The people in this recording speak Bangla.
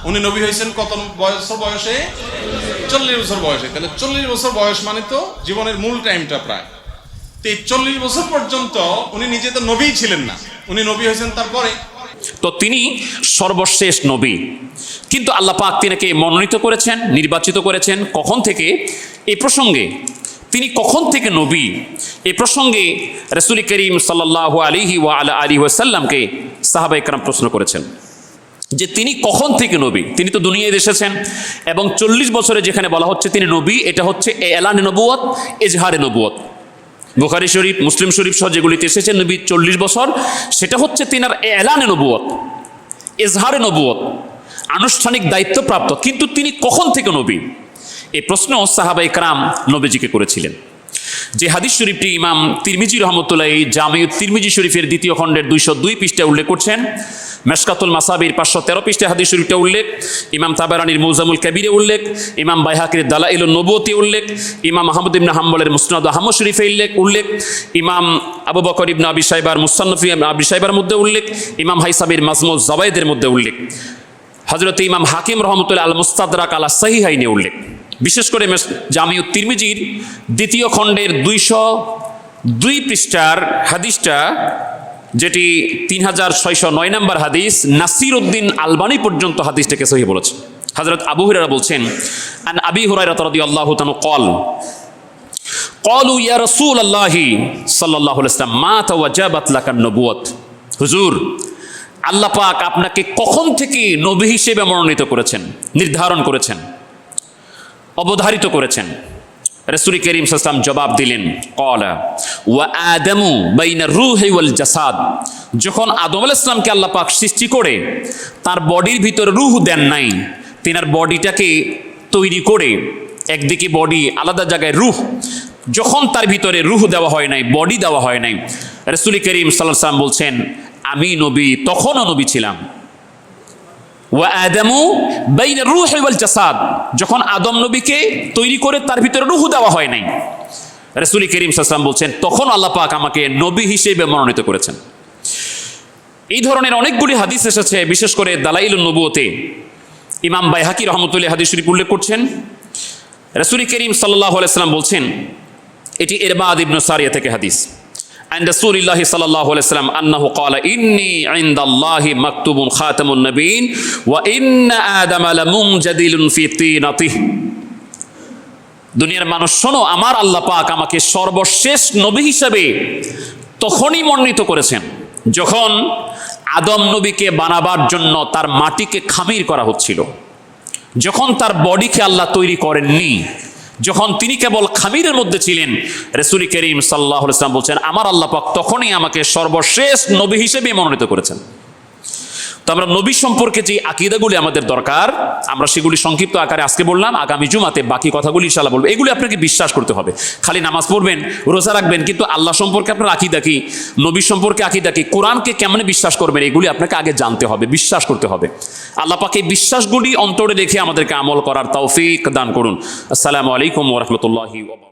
উনি নবী হয়েছেন কত বছর বয়সে? 40 বছর বয়সে। তাহলে 40 বছর বয়স মানে তো জীবনের মূল টাইমটা প্রায়। তো এই 40 বছর পর্যন্ত উনি নিজে তো নবীই ছিলেন না, উনি নবী হয়েছেন তারপরে। তো তিনি সর্বশেষ নবী, কিন্তু আল্লাহ পাক তিনাকে মনোনীত করেছেন, নির্বাচিত করেছেন কখন থেকে? এই প্রসঙ্গে তিনি কখন থেকে নবী, এই প্রসঙ্গে রাসূল করিম সাল্লাল্লাহু আলাইহি ওয়া আলা আলিহি ওয়াসাল্লামকে সাহাবায়ে কেরাম প্রশ্ন করেছেন যে তিনি কখন থেকে নবী। তিনি তো দুনিয়ায় এসেছেন এবং 40 বছরে যেখানে বলা হচ্ছে তিনি নবী, এটা হচ্ছে এলানে নবুয়ত, এজহারে নবুয়ত। বুখারী শরীফ, মুসলিম শরীফ সহ যেগুলিতে এসেছেন নবী 40 বছর, সেটা হচ্ছে তিনার এলানে নবুয়ত, এজহারে নবুয়ত, আনুষ্ঠানিক দায়িত্বপ্রাপ্ত। কিন্তু তিনি কখন থেকে নবী, এই প্রশ্ন সাহাবায়ে কেরাম নবীজিকে করেছিলেন। যে হাদিস শরীফটি ইমাম তিরমিজি রহমতুল্লাহ জামিউত তিরমিজি শরীফের 2য় খণ্ডের 202 পৃষ্ঠায় উল্লেখ করছেন, মেশকাতুল মাসাবির 513 পৃষ্ঠায় হাদিস শরীফটা উল্লেখ, ইমাম তাবারানির মুজামুল কাবিরে উল্লেখ, ইমাম বাইহাকির দালাইলুন নবুয়তি উল্লেখ, ইমাম আহমদ ইবনে হাম্বলের মুসনাদ আহমদ শরীফে উল্লেখ, ইমাম আবু বকর ইবনে আবি শাইবার মুসান্নফি আবি শাইবার মধ্যে উল্লেখ, ইমাম হাইসাবির মাজমু জাওয়ায়েদের মধ্যে উল্লেখ, হযরত ইমাম হাকিম রহমতুল্লাহ আল মুস্তাদরাক আলা সহিহাইনে উল্লেখ। বিশেষ করে জামিউত তিরমিজির 2য় খণ্ডের 202 পৃষ্ঠার হাদিসটা, যেটি 3609 নম্বর হাদিস, নাসির উদ্দিন আলবানী পর্যন্ত হাদিসটাকে সহিহ বলেছে। হযরত আবু হুরায়রা বলছেন, আন আবি হুরায়রা রাদিয়াল্লাহু তাআলা قال قالوا يا رسول الله صلى الله عليه وسلم ما توجبت لك النبوة। হুজুর, আল্লাহ পাক আপনাকে কখন থেকে নবী হিসেবে মনোনীত করেছেন, নির্ধারণ করেছেন, অবধারিত করেছেন? রাসূল করিম সাল্লাল্লাহু আলাইহি ওয়াসাল্লাম জবাব দিলেন, ক্বালা ওয়া আদামু বাইনা রূহি ওয়াল জাসাদ। যখন আদম আলাইহিস সালামকে আল্লাহ পাক সৃষ্টি করে তার বডির ভিতরে রূহ দেন নাই, তিনার বডিটাকে তৈরি করে একদিকে বডি আলাদা জায়গায় রূহ, যখন তার ভিতরে রূহ দেওয়া হয় নাই, বডি দেওয়া হয় নাই, রাসূল করিম সাল্লাল্লাহু আলাইহি ওয়াসাল্লাম বলছেন আমি নবী তখনও নবী ছিলাম। ওয়া আদামু বাইনা রূহি ওয়াল জাসাদ, যখন আদম নবীকে তৈরি করে তার ভিতরে রূহ দেওয়া হয় নাই, রাসূল করিম সাল্লাল্লাহু আলাইহি ওয়াসাল্লাম বলছেন তখন আল্লাহ পাক আমাকে নবী হিসেবে মনোনীত করেছেন। এই ধরনের অনেকগুলি হাদিস এসেছে, বিশেষ করে দালাইলুন নবুয়তে ইমাম বাইহাকি রহমতুল্লাহ হাদিস শরীফ উল্লেখ করছেন। রাসূল করিম সাল্লাল্লাহু আলাইহি ওয়াসাল্লাম বলছেন, এটি ইরবাদ ইবনে সারিয়া থেকে হাদিস, عن رسول الله صلى الله عليه وسلم أنه قال إني عند الله مكتوب خاتم النبيين وإن آدم لمنجدل في طينته। দুনিয়ার মানুষ শোনো, আমার আল্লাহ পাক আমাকে সর্বশেষ নবী হিসেবে তখনই মনোনীত করেছেন যখন আদম নবীকে বানাবার জন্য তার মাটিকে খামির করা হচ্ছিল, যখন তার বডিকে আল্লাহ তৈরি করেননি, যখন তিনি কেবল খামিরের মধ্যে ছিলেন। রাসূল করিম সাল্লাল্লাহু আলাইহি ওয়াসাল্লাম বলছেন আমার আল্লাহ পাক তখনই আমাকে সর্বশেষ নবী হিসেবে মনোনীত করেছেন। তো আমরা নবী সম্পর্কে যে আকীদাগুলি আমাদের দরকার, আমরা সেগুলি সংক্ষিপ্ত আকারে আজকে বললাম, আগামী জুমাতে বাকি কথাগুলি ইনশাআল্লাহ বলবো। এগুলি আপনাকে বিশ্বাস করতে হবে, খালি নামাজ পড়বেন, রোজা রাখবেন, কিন্তু আল্লাহ সম্পর্কে আপনার আকীদা কি, নবী সম্পর্কে আকীদা কি, কোরআনকে কেমনে বিশ্বাস করবেন, এগুলি আপনাকে আগে জানতে হবে, বিশ্বাস করতে হবে। আল্লাহ পাক এই বিশ্বাসগুলি অন্তরে রেখে আমাদেরকে আমল করার তৌফিক দান করুন। আসসালামু আলাইকুম ওয়া রাহমাতুল্লাহি ওয়া বারাকাতুহু।